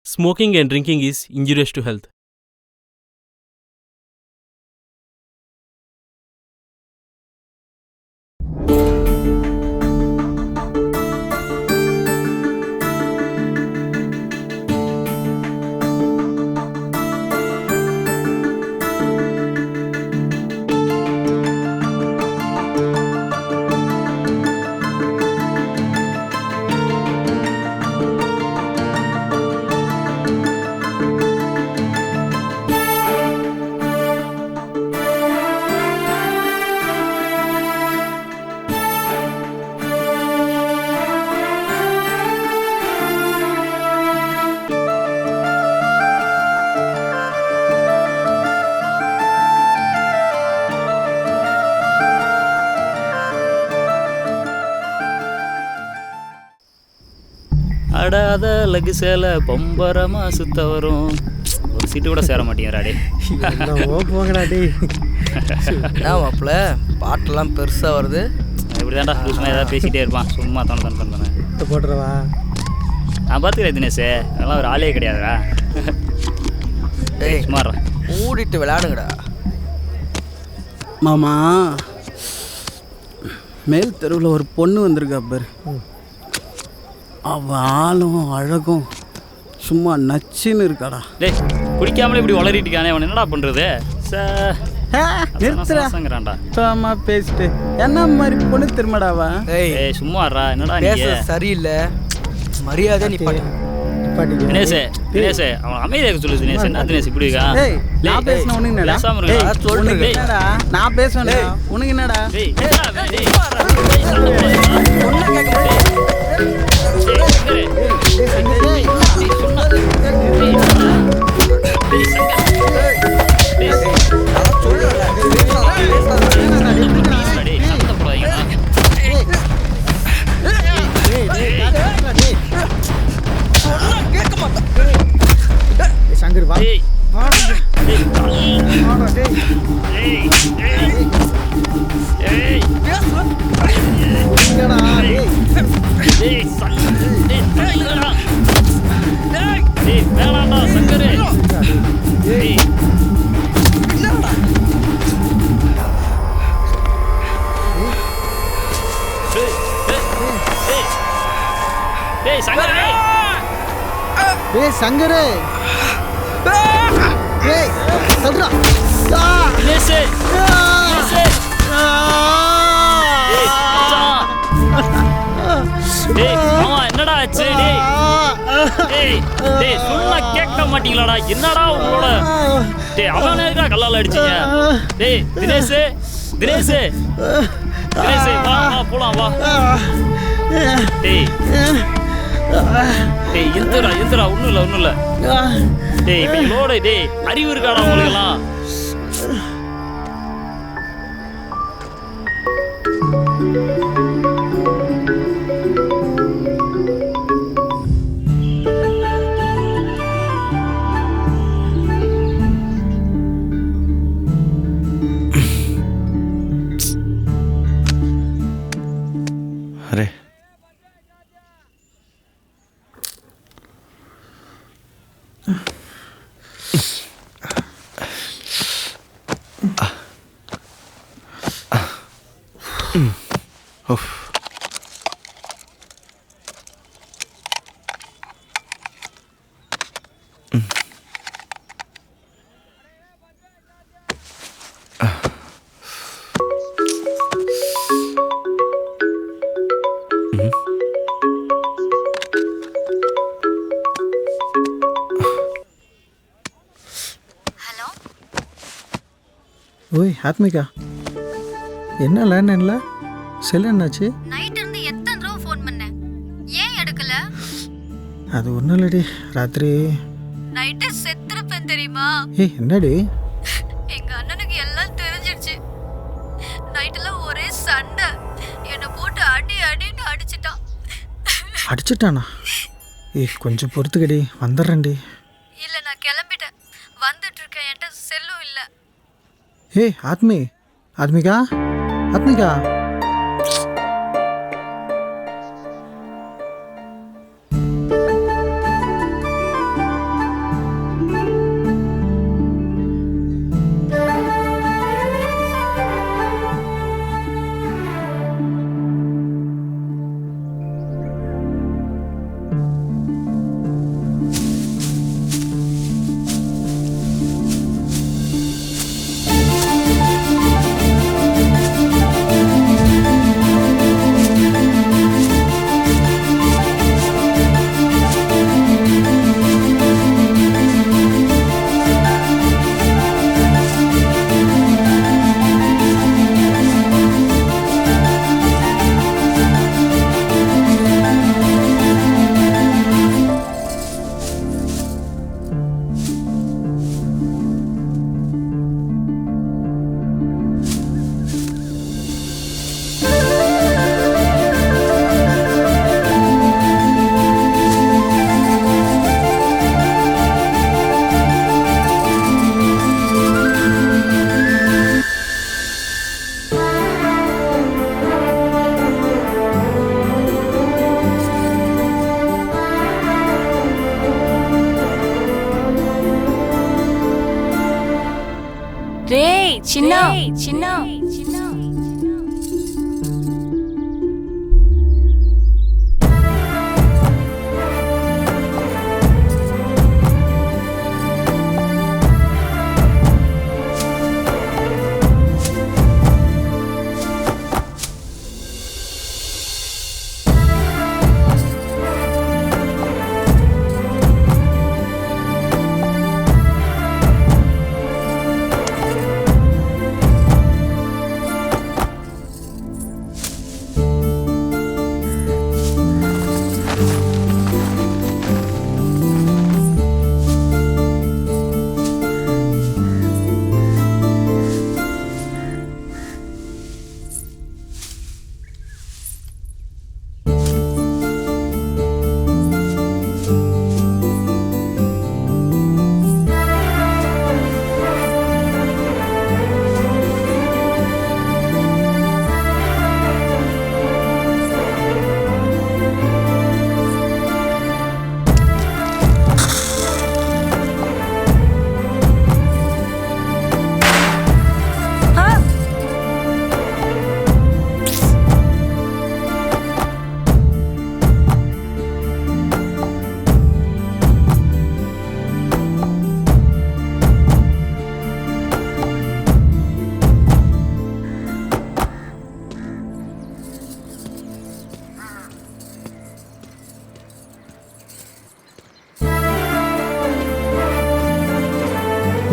Smoking and drinking is injurious to health. அடாத லகு சேலை பொம்பரமாக சுத்த வரும். ஒரு சீட்டு கூட சேர மாட்டேங்கிறாடே. போங்கடா டே. என்ன மாப்பிள்ள பாட்டெல்லாம் பெருசாக வருது. இப்படி தான்டா புதுசுமா ஏதாவது பேசிகிட்டே இருப்பான். சும்மா தானே போட்டுறவா. நான் பார்த்துக்கிறேன் தினேஷ், அதெல்லாம் ஒரு ஆளே கிடையாதுடா. டேய் சும்மாறா மூடிட்டு விளையாடுங்கடா. மாமா, மேல் தெருவில் ஒரு பொண்ணு வந்திருக்கா பாரு. அவள் ஆளும் அழகும் சும்மா நச்சுன்னு இருக்காடா. டேய் குடிக்காமலே இப்படி வளரிட்டு இருக்கானே, அவன் என்னடா பண்ணுறது? நிறுத்துறான்டா பேசிட்டு என்ன மாதிரி பொண்ணு திரும்படாவா? ஏய் சும்மாறா, என்னடா பேச சரியில்லை, மரியாதை நிப்பாட்டி. தினேஷ் தினேஷ் அவன் அமைதியாக சொல்லு. தினேஷ் என்ன தினேஷ் இப்படி இருக்கா? நான் பேசின உனக்கு என்னடா? பேசாம இருக்கா? உனக்கு என்னடா? நான் பேசுவேன் உனக்கு என்னடா? சங்கர் வா. சங்கர் என்னடா ஆச்சு? சொன்னா கேட்க மாட்டீங்களாடா? என்னடா உங்களோட அவன் எதுக்கா கல்லால் அடிச்சீங்க? டேய் தினேஷ் தினேஷ் தினேஷ் வா போலாம் வா. டேய் டேய் எந்திரா ஒன்றும் இல்லை. டேய் இப்போ இவளோட டேய் அறிவு இருக்காடா உங்களுக்கெல்லாம்? अरे ஓய் ஆத்மிகா, என்ன லேண்ட்லைன்ல செல் என்னாச்சு? நைட் இருந்து எத்தனை தடவை ஃபோன் பண்ணேன், ஏன் எடுக்கல? அது ஒன்றும் இல்லடி, ராத்திரி நைட்டு செத்துருப்பேன் தெரியுமா? ஏய் என்னடி? எங்க அண்ணனுக்கு எல்லாம் தெரிஞ்சிடுச்சு. நைட்டெல்லாம் ஒரே சண்டை, என்னை போட்டு அடின்னு அடிச்சிட்டான். அடிச்சிட்டானா? ஏய் கொஞ்சம் பொறுத்துக்கடி, வந்துடுறேன்டி. இல்லை நான் கிளம்பிட்டேன், வந்துட்டு இருக்கேன், என்கிட்ட செல்லும் இல்லை. ஏய் ஆத்மிகா சின்னா சின்னா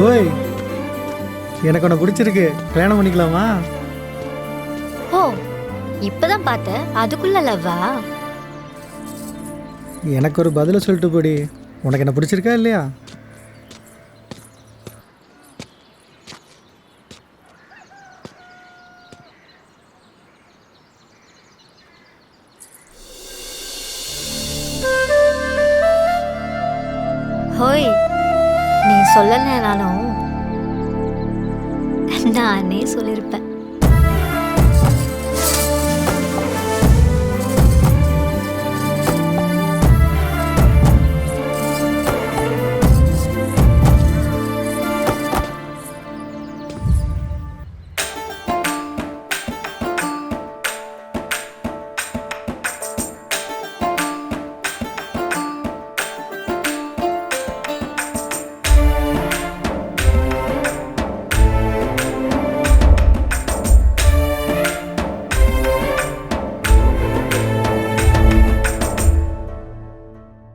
ஓய், எனக்கு உன்னை பிடிச்சிருக்கு, கல்யாணம் பண்ணிக்கலாமா? ஓ இப்பதான் பார்த்தேன், அதுக்குள்ள லவ்வா? எனக்கு ஒரு பதிலை சொல்லிட்டு போடி. உனக்கு என்ன பிடிச்சிருக்கா இல்லையா? ஹோய், நீ சொல்லலைனாலும் நானே சொல்லியிருப்பேன்.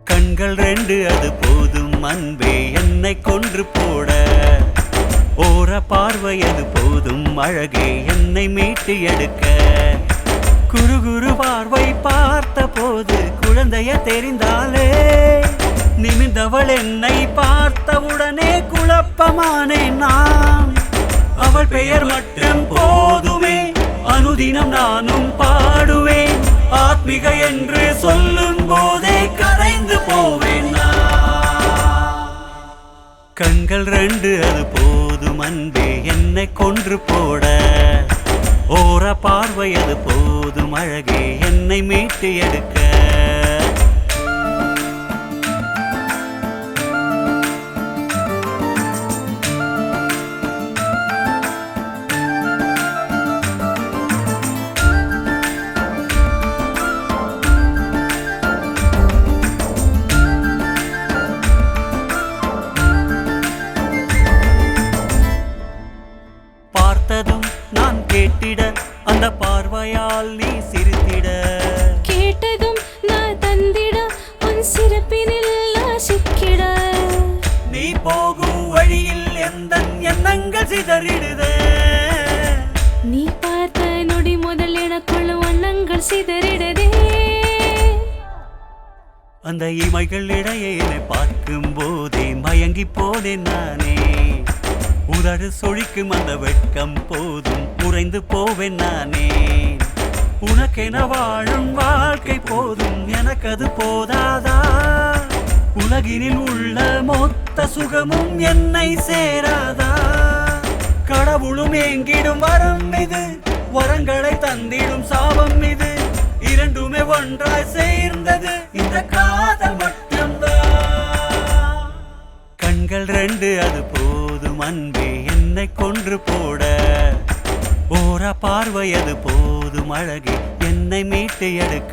கண்கள் ரெண்டு அது போதும் அன்பே என்னை கொன்று போட, ஓர பார்வை அது போதும் அழகே என்னை மீட்டு எடுக்க. குறு குறு பார்வை பார்த்த போது குழந்தைய தெரிந்தாலே, நிமிர்ந்தவள் என்னை பார்த்தவுடனே குழப்பமானேன் நான். அவள் பெயர் மட்டும் போதுமே, அனுதினம் நானும் பாடுவேன். ஆத்மிக என்று சொல்லும் போதே கரைந்து போவேன் நான். கண்கள் ரெண்டு அது போதும் அன்பே என்னை கொன்று போட, ஓர பார்வை அது போதும் அழகே என்னை மீட்டு எடுக்க. பார்த்ததும் நான் கேட்டிட, அந்த பார்வையால் நீ சிரித்திட. கேட்டதும் நான் தந்திட, உன் சிறப்பினில் சிக்கிட. நீ போகும் வழியில் எந்த எண்ணங்கள் சிதறிடுதே. நீ பார்த்த நொடி முதல் எனக்குள்ள வண்ணங்கள் சிதறிடுதே. அந்த இமைகள் இடையே என்னை பார்க்கும் போதே மயங்கி போனேன் நானே. உதடு சொழிக்கும் அந்த வெட்கம் போதும் உறைந்து போவேன் நானே. உனக்கென வாழும் வாழ்க்கை போதும் எனக்கு அது போதாதா? உலகினில் உள்ள மொத்த சுகமும் என்னை சேராதா? கடவுளும் ஏங்கிடும் வரம் இது, வரங்களை தந்திடும் சாபம் இது. இரண்டுமே ஒன்றாய் சேர்ந்தது இந்த காதல் மட்டும்தான். கண்கள் ரெண்டு அது போதும் அன்பே என்னை கொன்று போட, ஒரு பார்வையது போதும் அழகே என்னை மீட்டு எடுக்க.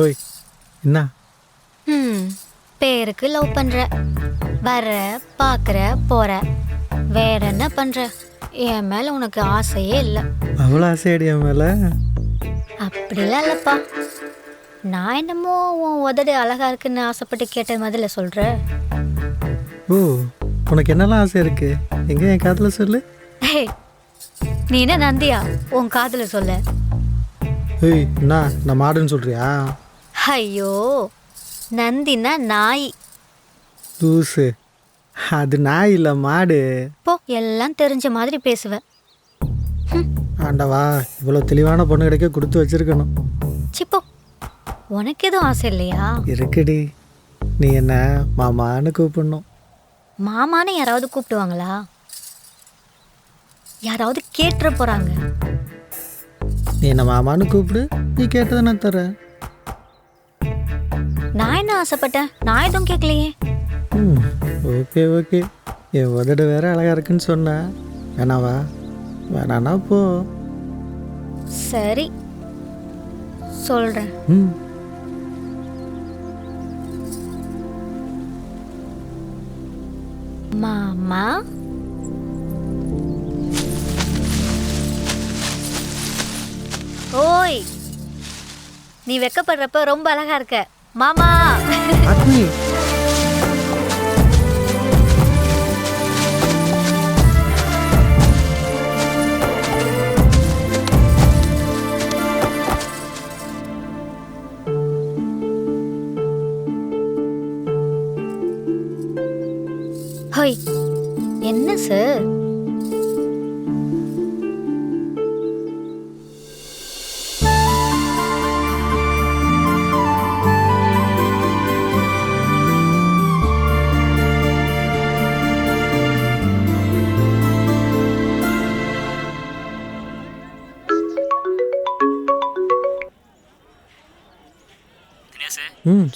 ஓய் என்ன பேருக்கு லவ் பண்ற, வர்ற, பார்க்குற, போற, வேற என்ன பண்ற? என் மேல உனக்கு ஆசையே இல்லை. அவ்வளோ ஆசையடி என் மேலே? அப்படிலாம் இல்லப்பா. நான் என்னமோ உன் உதடு அழகா இருக்குன்னு ஆசைப்பட்டு கேட்ட மாதிரில சொல்ற. ஓ, உனக்கு என்னெல்லாம் ஆசை இருக்கு? எங்க என் காதில் சொல்லு. ஏய், நீ என்ன நந்தியா உன் காதுல சொல்ல? ஏய், என்ன நான் மாடுன்னு சொல்றியா? ஐயோ, நந்தினா நாய். லூசு, அது நாய் இல்லை, மாடு. போ, எல்லாம் தெரிஞ்ச மாதிரி பேசுவேன். ஆண்டவா, இவ்வளோ தெளிவான பொண்ணு கிடைக்க கொடுத்து வச்சிருக்கணும். சிப்போ, உனக்கு எதுவும் ஆசை இல்லையா? இருக்குடி, நீ என்ன மாமான்னு கூப்பிடணும். மாமான்னு யாராவது கூப்பிடுவாங்களா? யாராவது கேட்டுற போறாங்க. நீ என்ன மாமான்னு கூப்பிடு, நீ கேட்டதை நான் தரேன். நான் என்ன ஆசைப்பட்டேன்? நான் எதுவும் கேட்கலையே. ஓகே ஓகே, என் உதடு வேற அழகா இருக்குன்னு சொன்னேன். வேணாவா? வேணானா போ. சரி, சொல்றேன். மாமா, ஓய், நீ வெக்கப்படுறப்ப ரொம்ப அழகா இருக்க மாமா. ஆத்மி, ஹோய், என்ன சார்?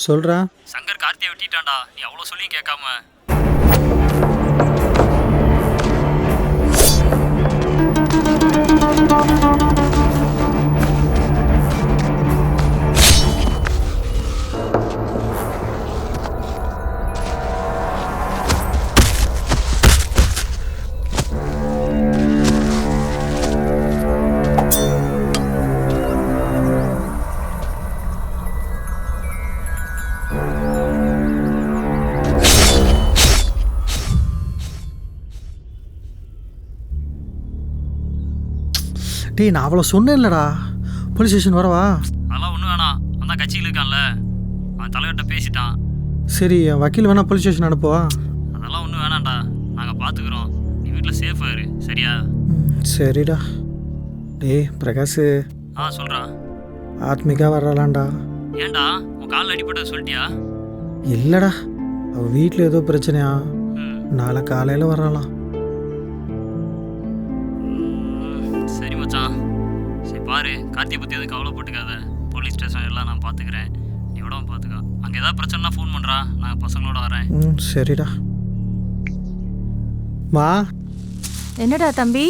சொல்றா. சங்கர் கார்த்தியை வெட்டிட்டான்டா. நீ அவ்வளோ சொல்லியும் கேட்காம. டேய், நான் அவ்வளோ சொன்னேன் இல்லடா. போலீஸ் ஸ்டேஷன் வரவா? அதெல்லாம் ஒன்றும் வேணாம். அந்த கட்சியில் இருக்கான்ல, அவன் தலைவர்கிட்ட பேசிட்டான். சரி, என் வக்கீல் வேணா போலீஸ் ஸ்டேஷன் அனுப்புவா? அதெல்லாம் ஒன்றும் வேணாம்டா, நாங்கள் பார்த்துக்குறோம். நீ வீட்டில் சேஃபாக இரு, சரியா? சரிடா. டேய் பிரகாஷ், சொல்கிறா. ஆத்மிகா வர்றாளாண்டா. ஏன்டா, உன் காலில் அடிப்பட்டது சொல்லிட்டியா? இல்லைடா, அவள் வீட்டில் ஏதோ பிரச்சனையா, நாளை காலையில் வர்றாளாம். சரி மச்சான், சரி பாரு, கார்த்தியை பற்றி எதுவும் கவலைப்பட்டுக்காத. போலீஸ் ஸ்டேஷன் எல்லாம் நான் பார்த்துக்கிறேன், நீ விடாம பார்த்துக்கோ. அங்கே ஏதாவது பிரச்சனைனா ஃபோன் பண்ணுறா, நான் பசங்களோட வரேன். சரிடா. மா, என்னடா தம்பி?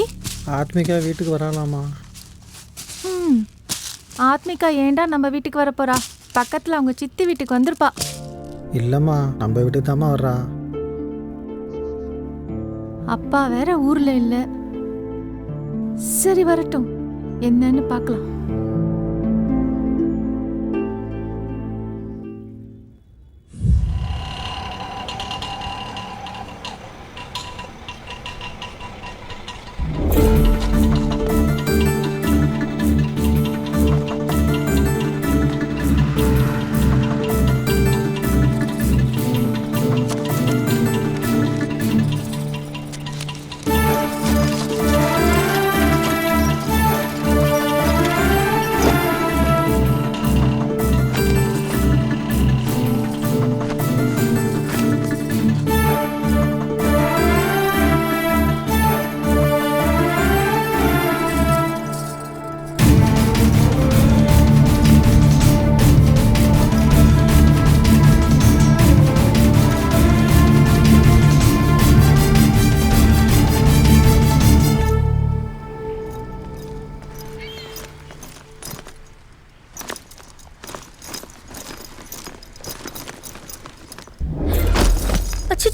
ஆத்மிகா வீட்டுக்கு வராலாமா? ஆத்மிகா ஏண்டா நம்ம வீட்டுக்கு வர போறா? பக்கத்தில் அவங்க சித்தி வீட்டுக்கு வந்திருப்பா. இல்லைம்மா, நம்ம வீட்டுக்கு தாம்மா வர்றா. அப்பா வேற ஊர்ல இல்லை. சரி, வரட்டும், என்னன்னு பார்க்கலாம்.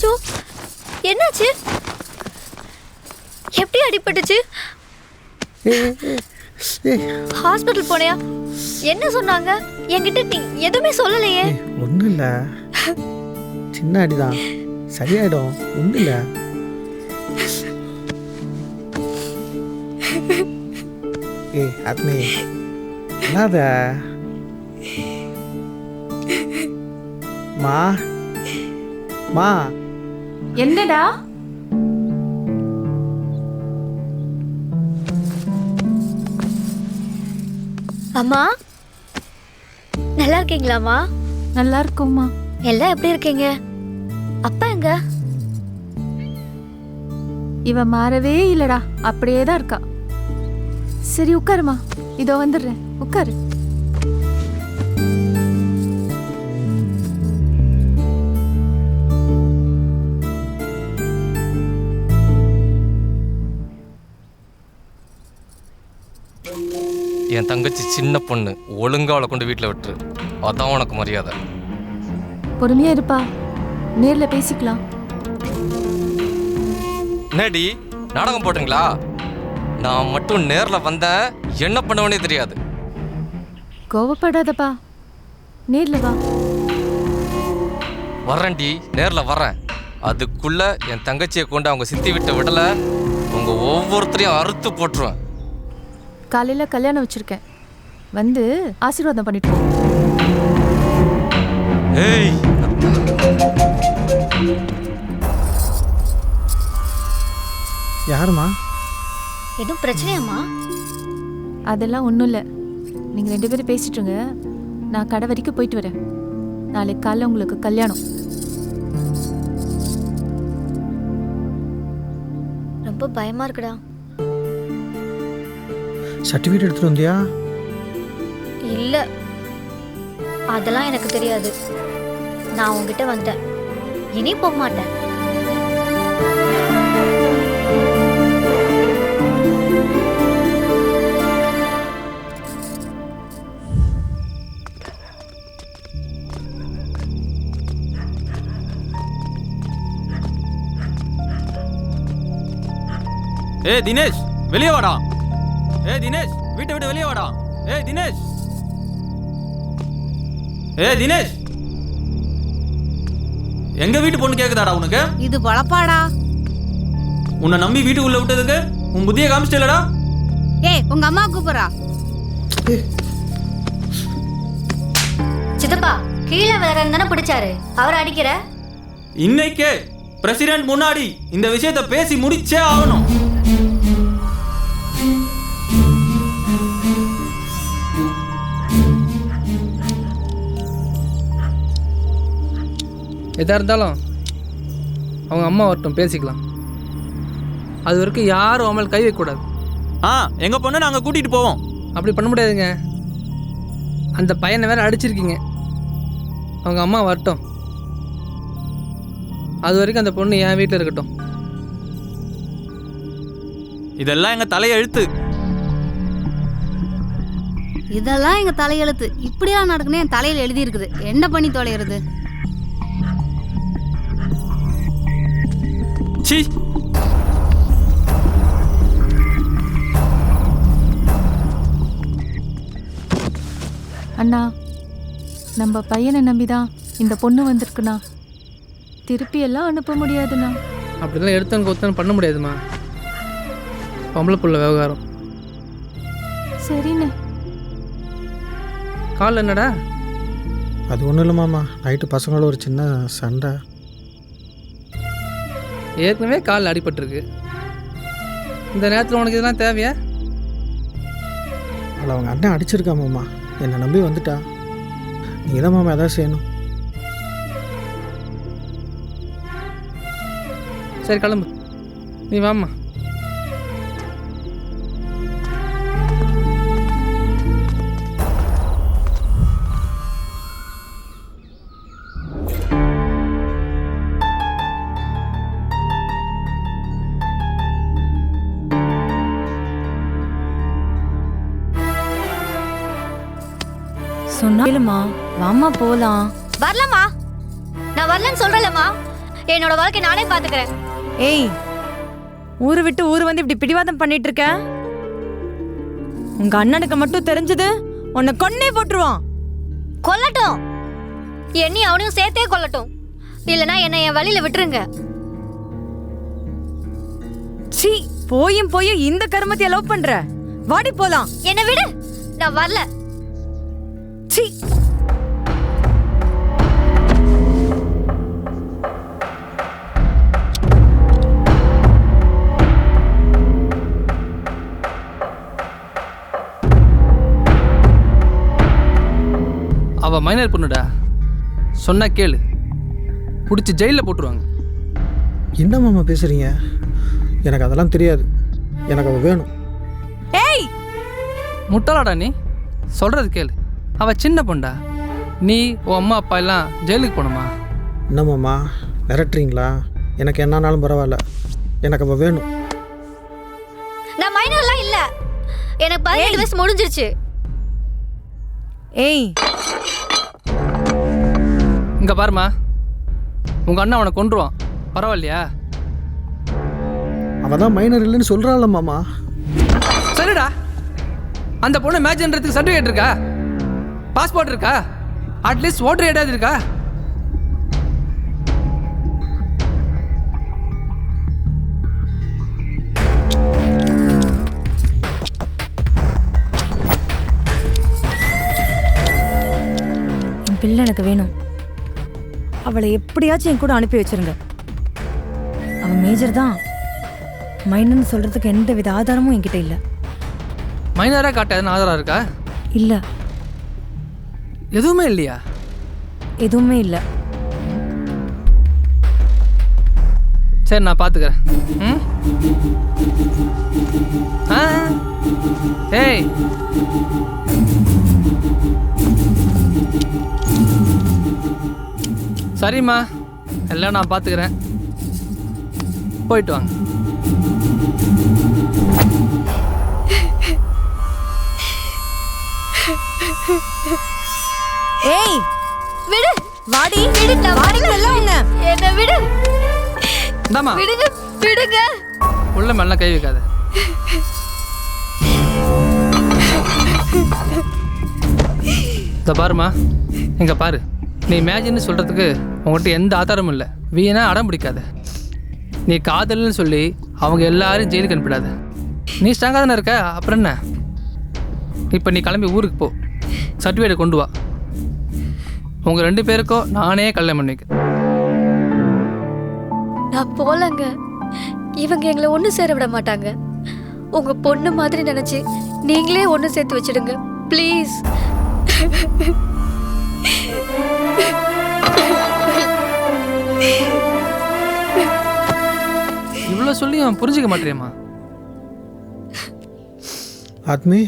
ஐயோ, என்னாச்சு? எப்படி அடிபட்டுச்சு? ஹாஸ்பிட்டல் போனியா? என்ன சொன்னாங்க? என்கிட்ட நீ எதுவுமே சொல்லலையே. ஒன்றும் இல்லை, சின்ன அடிதான், சரியாயிடும், ஒன்றும் இல்லை. ஆத்மி இல்லாத மா மா. என்னடா? அம்மா, நல்லா இருக்கீங்களாம்மா? நல்லா இருக்கும்மா. எல்லாம் எப்படி இருக்கீங்க? அப்பா எங்க? இவ மாறவே இல்லடா, அப்படியே தான் இருக்கா. சரி உட்காருமா, இதோ வந்துடுறேன், உட்காரு. என் தங்கச்சி சின்ன பொண்ணு, ஒழுங்கா அவளை கொண்டு வீட்டில் விட்டுரு, அதான் உனக்கு மரியாதை. பொறுமையா இருப்பா, நேர்ல பேசிக்கலாம். என்னடி நாடகம் போட்டுங்களா? நான் மட்டும் நேரில் வந்தேன், என்ன பண்ணுவேனே தெரியாது. கோவப்படாதப்பா, நேர்ல வா. வர்றேன்டி, நேரில் வர்றேன். அதுக்குள்ள என் தங்கச்சியை கொண்டு அவங்க சித்தி விட்ட விடலை, உங்க ஒவ்வொருத்தரையும் அறுத்து போட்டுருவேன். காலையில கல்யாணம் வச்சிருக்கேன், வந்து ஆசீர்வாதம் பண்ணிட்டு போ. ஏய், யாருமா? எதுவும் பிரச்சனையாம்மா? அதெல்லாம் ஒன்றும் இல்லை, நீங்கள் 2 பேரும் பேசிட்டுருங்க, நான் கடை வரைக்கும் போயிட்டு வரேன். நாளைக்கு காலைல உங்களுக்கு கல்யாணம். ரொம்ப பயமா இருக்குடா. சர்டிஃபிகேட் எடுத்துட்டு வந்தியா? இல்ல, அதெல்லாம் எனக்கு தெரியாது. நான் உங்ககிட்ட வந்தேன், இனி போக மாட்டேன். ஏய் தினேஷ், வெளியே வாடா. ஏய் தினேஷ், வீட்டை விட்டு வெளியே வாடா. ஏய் தினேஷ், ஏய் தினேஷ், எங்க வீட்டு பொண்ணு கேக்குதாடா உனக்கு? இது பழப்பாடா. உன்னை நம்பி வீட்டுக்குள்ள விட்டதுக்கு உன் புத்தியை காமிச்சிட்டலடா. ஏய், உங்க அம்மா கூப்பிடுறா. சித்தப்பா, கீழே வேற தானே பிடிச்சாரு, அவர் அடிக்கிற? இன்னைக்கே பிரசிடென்ட் முன்னாடி இந்த விஷயத்தை பேசி முடிச்சே ஆகணும். எதாக இருந்தாலும் அவங்க அம்மா வரட்டும், பேசிக்கலாம். அது வரைக்கும் யாரும் அவன் மேலே கை வைக்கக்கூடாது. எங்க பொண்ணு நாங்கள் கூட்டிட்டு போவோம். அப்படி பண்ண முடியாதுங்க, அந்த பையனை வேற அடிச்சிருக்கீங்க. அவங்க அம்மா வரட்டும், அது வரைக்கும் அந்த பொண்ணு என் வீட்டில் இருக்கட்டும். இதெல்லாம் எங்க தலையெழுத்து. இதெல்லாம் எங்க தலையெழுத்து. இப்படியா நடக்குன்னு என் தலையில எழுதி இருக்குது. என்ன பண்ணி தொலைகிறது? சீ, அண்ணா, நம்ம பையனை நம்பிதான் இந்த பொண்ணு வந்திருக்குண்ணா, திருப்பி எல்லாம் அனுப்ப முடியாதுண்ணா. அப்படிலாம் எடுத்தவன் கொத்தன் பண்ண முடியாதுமா, பொம்பளை புள்ள விவகாரம். சரிண்ணே. கால் என்னடா? அது ஒன்றும் இல்லை மாமா, நைட்டு பசங்களோட ஒரு சின்ன சண்டை. ஏற்கனவே கால் அடிபட்டிருக்கு, இந்த நேரத்தில் உனக்கு இதெல்லாம் தேவையா? அவளை அவங்க அண்ணன் அடிச்சிருக்கா மாமா, என்னை நம்பி வந்துட்டா. நீங்கள் தான் மாமா எதாவது செய்யணும். சரி கிளம்பு, நீ வாம்மா. சொன்னாலுமா வாமா போலாம். வரலாமா? நான் வரலன்னு சொல்றேன்லம்மா. என்னோட வாழ்க்கை நானே பாத்துக்கிறேன். ஏய், ஊரு விட்டு ஊர் வந்து இப்படி பிடிவாதம் பண்ணிட்டு இருக்க? உங்க அண்ணனுக்கு மட்டும் தெரிஞ்சது உன்னை கொன்னே போட்டுருவான். கொல்லட்டும், என்னையும் அவனையும் சேர்த்தே கொல்லட்டும். இல்லனா என்னை என் வழியில விட்டுருங்க. சீ, போயும் இந்த கருமத்தைய லவ் பண்ற? வாடி போலாம். என்னை விடு, நான் வரல. சீ, அவ மைனர் பொண்ணுடா, சொன்னா கேளு, பிடிச்சி ஜெயிலில் போட்டுருவாங்க. என்ன மாமா பேசுறீங்க? எனக்கு அதெல்லாம் தெரியாது. எனக்கு அவள் வேணும். ஏய், முட்டாளாடா நீ, சொல்றது கேளு. அவ சின்ன பொண்டா, நீ உன் அம்மா அப்பா எல்லாம் ஜெயிலுக்கு போகணுமா? என்ன மாமா மிரட்டுறீங்களா? எனக்கு என்னன்னாலும் பரவாயில்ல, எனக்கு அவள் வேணும். நான் மைனர்லாம் இல்ல, எனக்கு 18 வயசு முடிஞ்சிருச்சு. ஏய், இங்க பாருமா, உங்க அண்ணா அவனை கொன்றுவான், பரவாயில்லையா? அவள் தான் மைனர் இல்லைன்னு சொல்கிறாள்ல மாமா. சரிடா, அந்த பொண்ணு மேட்ச்ன்றதுக்கு சர்டிஃபிகேட் இருக்கா? பாஸ்போர்ட் இருக்கா? அட்லீஸ்ட் ஓட்டர் ஐடி இருக்கா? என் பிள்ளை எனக்கு வேணும். அவளை எப்படியாச்சும் என் கூட அனுப்பி வச்சிருங்க. அவன் மேஜர் தான், மைனர்னு சொல்றதுக்கு எந்த வித ஆதாரமும் என்கிட்ட இல்லை. மைனராக காட்டாதுன்னு ஆதாரம் இருக்கா? இல்லை, எதுவுமே இல்லையா? எதுவுமே இல்லை. சரி, நான் பார்த்துக்கிறேன். ம், ஆ, ஏய், சரிம்மா, எல்லாம் நான் பார்த்துக்கிறேன், போயிட்டு வாங்க. ஏய், விடு, வாடி, விடு, நான் வாடி வரல. எல்லாம் உன்னை. என்னை விடு, இந்தாம்மா, விடுங்க, விடுங்க. உள்ள மேல கை வைக்காத. இதை பாருமா, இங்க பாரு, நீ மேஜின்னு சொல்றதுக்கு உங்கள்கிட்ட எந்த ஆதாரமும் இல்லை. வீணா அடம் பிடிக்காத. நீ காதல்னு சொல்லி அவங்க எல்லாரும் ஜெயிலுக்கு அனுப்பிடாத. நீ ஸ்ட்ராங்காக தானே இருக்க, அப்புறம் என்ன? இப்போ நீ கிளம்பி ஊருக்கு போ, சர்டிஃபிகேட் கொண்டு வா. உங்கள் 2 பேருக்கும் நானே கல்யாணம் பண்ணிக்க. நான் போலங்க, இவங்க எங்களை ஒன்று சேர விட மாட்டாங்க. உங்க பொண்ணு மாதிரி நினைச்சு நீங்களே ஒன்று சேர்த்து வச்சிடுங்க ப்ளீஸ். இவ்வளோ சொல்லி அவன் புரிஞ்சுக்க மாட்டேறியம்மா. ஆத்மி,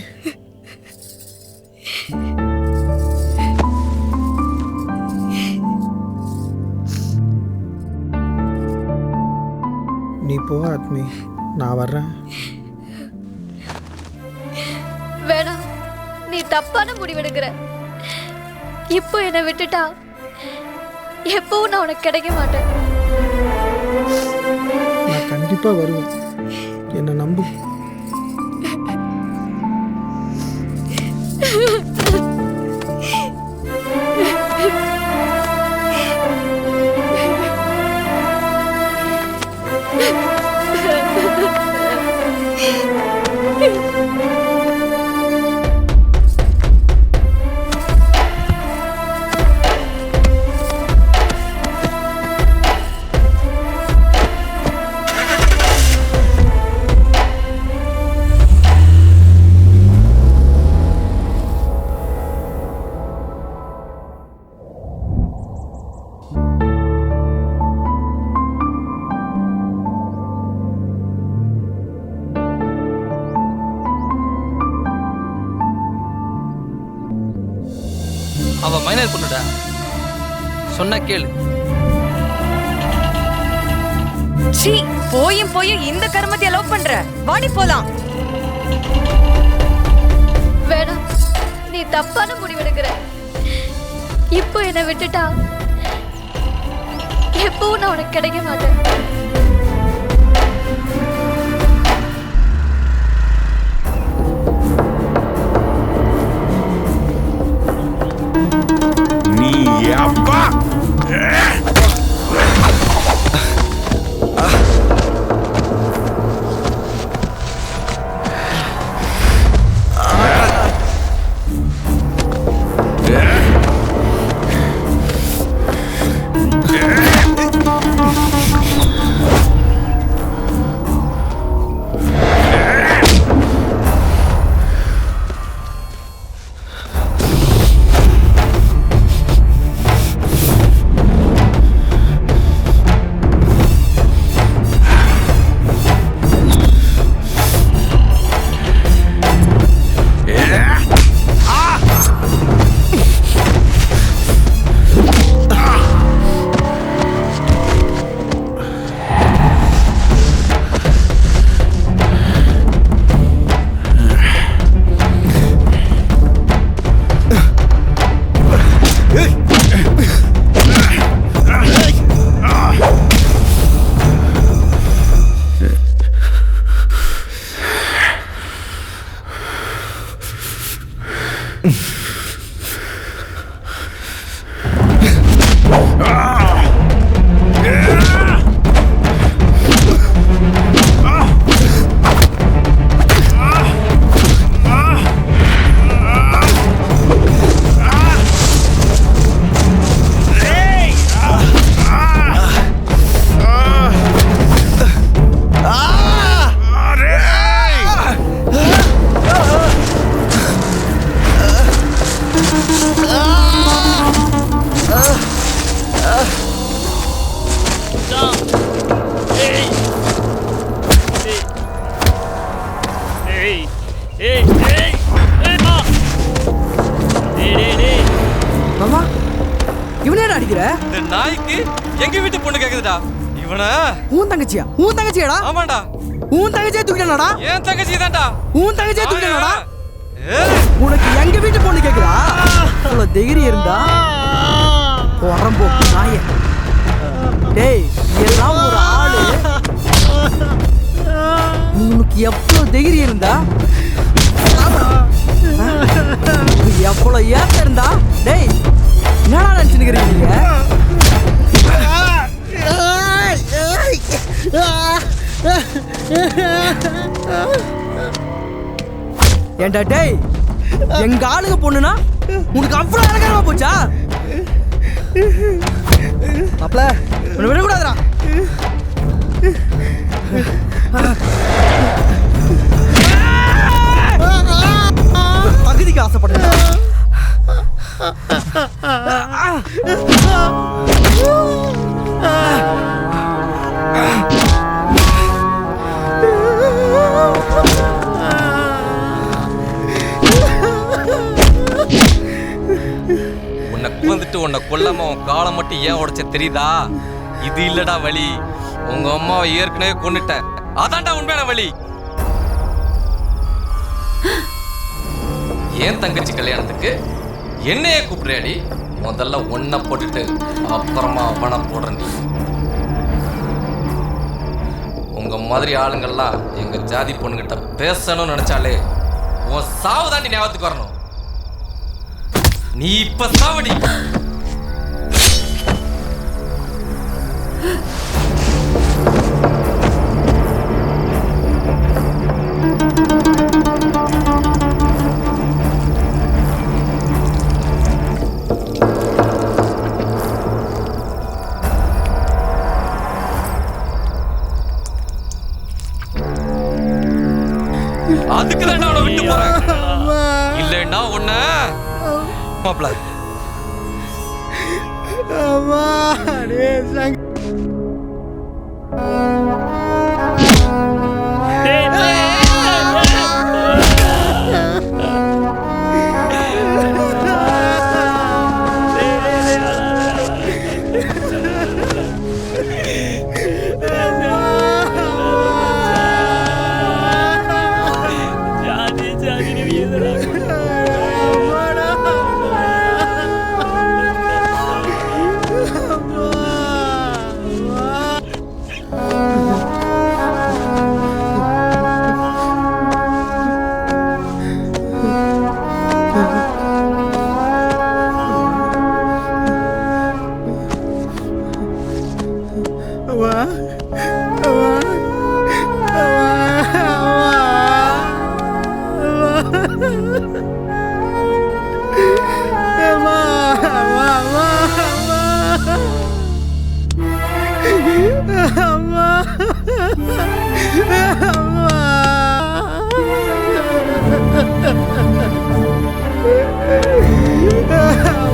நீ போ ஆத்மி, நான் வர்றேன். வேணாம், நீ தப்பான முடிவெடுக்கிற. இப்போ என்னை விட்டுட்டா எப்பவும் நான் உனக்கு கிடைக்க மாட்டேன். நான் கண்டிப்பாக வருவேன், என்னை நம்பு. அவ மைனர் பொண்ணுடா, சொன்னா கேளு. சீ, போயும் இந்த கருமத்தைய லவ் பண்ற? வாடி போலாம். வேணாம், நீ தப்பான முடிவெடுக்கிற. இப்போ என்னை விட்டுட்டா எப்பவும் நான் உனக்கு கிடைக்க மாட்டேன். நீ அப்பா இந்த நாய்க்கு எங்க வீட்டு பொண்ணு கேக்குதுடா. இவன உன் தங்கச்சியா? உன் தங்கச்சியாடா? ஆமாடா. உன் தங்கச்சியை தூக்கிட்டானடா? ஏன் தங்கச்சி தான்டா. உன் தங்கச்சியை தூக்கிட்டானடா? உனக்கு எங்க வீட்டு பொண்ணு கேக்குதா? அவ்வளவு தைரியம் இருந்தா உரம்போ நாய. டேய் எல்லாம் ஒரு ஆளு. உனக்கு எவ்வளவு தைரியம் இருந்தா எவ்வளவு ஏத்த இருந்தா டேய் என்னடா நினைச்சுக்கிறீங்க நீங்க? ஏண்டா டேய் எங்க ஆளுங்க பொண்ணுனா உனக்கு அவ்வளவு அழகாரமா போச்சா? மாப்ள உன்னை விடக்கூடாதுடா. பகுதிக்கு ஆசைப்பட்டா வந்துட்டு உன்னை கொல்லாம உன் காலை மட்டும் ஏன் உடைச்ச தெரியுதா? இது இல்லடா வழி. உங்க அம்மாவை ஏற்கனவே கொன்னுட்டேன். அதான்டா உண்மையான வழி. ஏன் தங்கச்சி கல்யாணத்துக்கு என்னையே கூப்பிடுறாடி? முதல்ல ஒன்ன போட்டுட்டு அப்புறமா அவனை போடுற நீ. உங்க மாதிரி ஆளுங்கள்லாம் எங்க ஜாதி பொண்ணுகிட்ட பேசணும்னு நினைச்சாலே உன் சாவு தாண்டி ஞாபகத்துக்கு வரணும். நீ இப்ப சாவடி. அதுக்கு தான் அவனை விட்டு போறேன். இல்லைன்னா உன்ன மாப்ள அம்மா டே சங்க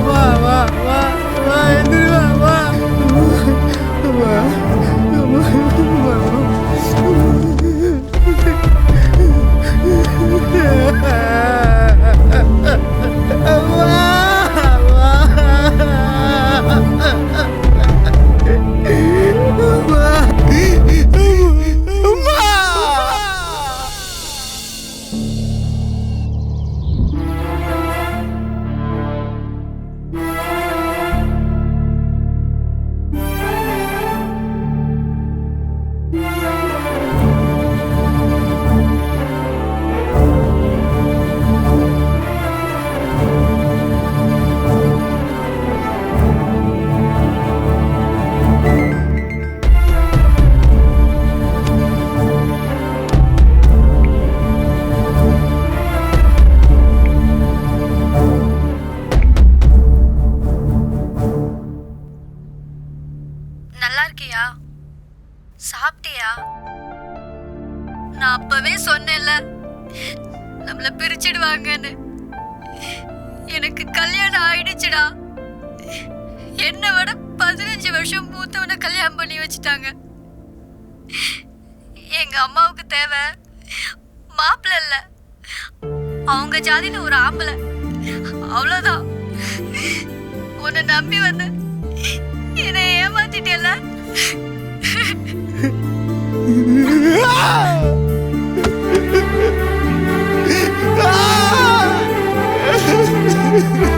வா வா வா வா எந்திரி வா வா நல்லா இருக்கியா? சாப்பிட்டியா? நான் அப்பவே சொன்னேன்ல நம்மள பிரிச்சிடுவாங்கன்னு. எனக்கு கல்யாணம் ஆயிடுச்சுடா. என்னை விட 15 வருஷம் மூத்தவனை கல்யாணம் பண்ணி வச்சுட்டாங்க. எங்க அம்மாவுக்கு தேவை மாப்பிள்ளை இல்ல, அவங்க ஜாதியில ஒரு ஆம்பளை. அவ்வளவுதான். உன்னை நம்பி வந்து என்னை ஏமாத்திட்டேல. Ah!